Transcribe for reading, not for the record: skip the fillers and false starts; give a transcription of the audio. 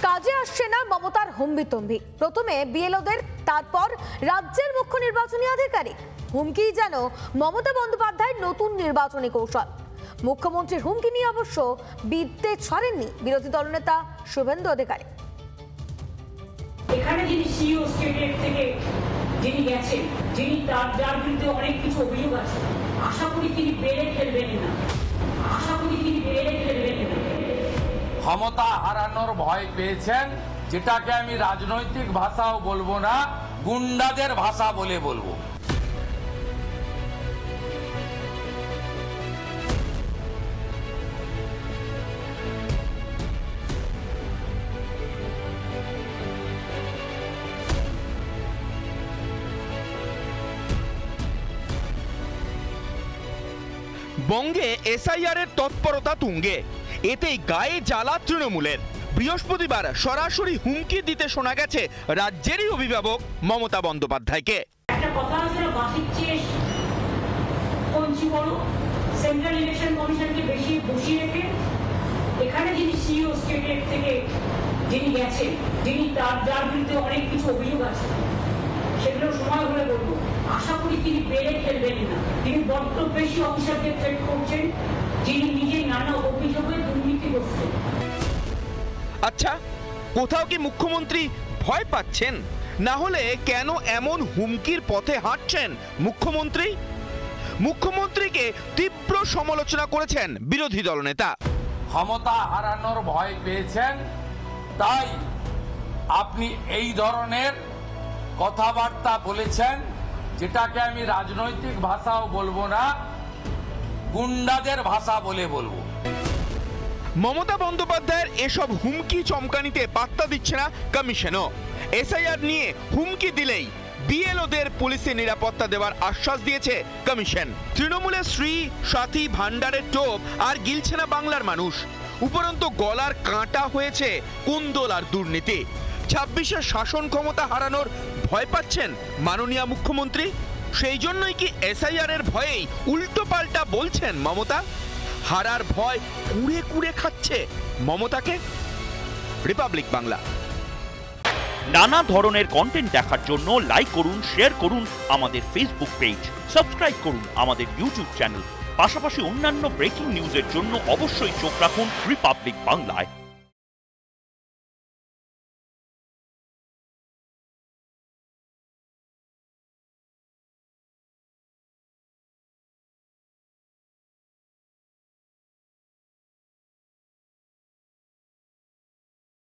কাজে আসছে না মমতার হুম্বিতম্বি। প্রথমে বিএলওদের, তারপর রাজ্যের মুখ্য নির্বাচনী আধিকারিক। হুমকি যেন মমতা বন্দ্যোপাধ্যায়ের নতুন নির্বাচনী কৌশল। মুখ্যমন্ত্রীর হুমকি নিয়ে অবশ্য বিদ্যে ছাড়েননি বিরোধী দলনেতা শুভেন্দু অধিকারী। এখানে যিনি সিইও স্টেট থেকে যিনি গেছেন, যিনি যার বিরুদ্ধে অনেক কিছু অভিযোগ আছে, আশা করি তিনি বেড়ে খেলবেন না, আশা করি তিনি বেড়ে খেলবেন না। ক্ষমতা হারানোর ভয় পেয়েছেন, যেটাকে আমি রাজনৈতিক ভাষাও বলবো না, গুন্ডাদের ভাষা বলে বলবো। বঙ্গে এসআইআর এর তৎপরতা তুঙ্গে, এতেই গায়ে জ্বালা তৃণমূলের। বৃহস্পতিবার সরাসরি হুমকি দিতে শোনা গেছে রাজ্যেরই অভিভাবক মমতা বন্দ্যোপাধ্যায়কে। একটা কথা আছে না, বাকির চেয়ে কঞ্চি বড়। সেন্ট্রাল ইলেকশন কমিশনকে বেশি বসিয়ে রেখে এখানে যিনি সিইও স্টেট থেকে যিনি গেছেন, যিনি যার বিরুদ্ধে অনেক কিছু অভিযোগ আছে, সেগুলো সময় হলে বলবো। আশা করি তিনি বেড়ে খেলবেন না। তিনি বড্ড বেশি অফিসারকে থ্রেট করছেন, যিনি নিজেই নানা অভিযোগে দুর্নীতি করছেন। আচ্ছা, কোথাও কি মুখ্যমন্ত্রী ভয় পাচ্ছেন? না হলে কেন এমন হুমকির পথে হাঁটছেন মুখ্যমন্ত্রী? মুখ্যমন্ত্রীকে তীব্র সমালোচনা করেছেন বিরোধী দলনেতা। ক্ষমতা হারানোর ভয় পেয়েছেন, তাই আপনি এই ধরনের কথাবার্তা বলেছেন, যেটাকে আমি রাজনৈতিক ভাষাও বলবো না, গুন্ডাদের ভাষা বলে বলবো। মমতা বন্দ্যোপাধ্যায়ের এসব হুমকি চমকানিতে পাত্তা দিচ্ছে না কমিশনও। এসআইআর নিয়ে হুমকি দিলেই বিএলওদের পুলিশের নিরাপত্তা দেওয়ার আশ্বাস দিয়েছে কমিশন। তৃণমূলের শ্রী সাথী ভান্ডারের টোপ আর গিলছে না বাংলার মানুষ। উপরন্তু গলার কাঁটা হয়েছে কুন্দল আর দুর্নীতি। 26-এর শাসন ক্ষমতা হারানোর ভয় পাচ্ছেন মাননীয় মুখ্যমন্ত্রী? সেই জন্যই কি এসআইআর এর ভয়েই উল্টো পাল্টা বলছেন মমতা? হারার ভয় কুড়ে কুড়ে খাচ্ছে মমতাকে? রিপাবলিক বাংলা। নানা ধরনের কন্টেন্ট দেখার জন্য লাইক করুন, শেয়ার করুন আমাদের ফেসবুক পেজ, সাবস্ক্রাইব করুন আমাদের ইউটিউব চ্যানেল। পাশাপাশি অন্যান্য ব্রেকিং নিউজের জন্য অবশ্যই চোখ রাখুন রিপাবলিক বাংলায়।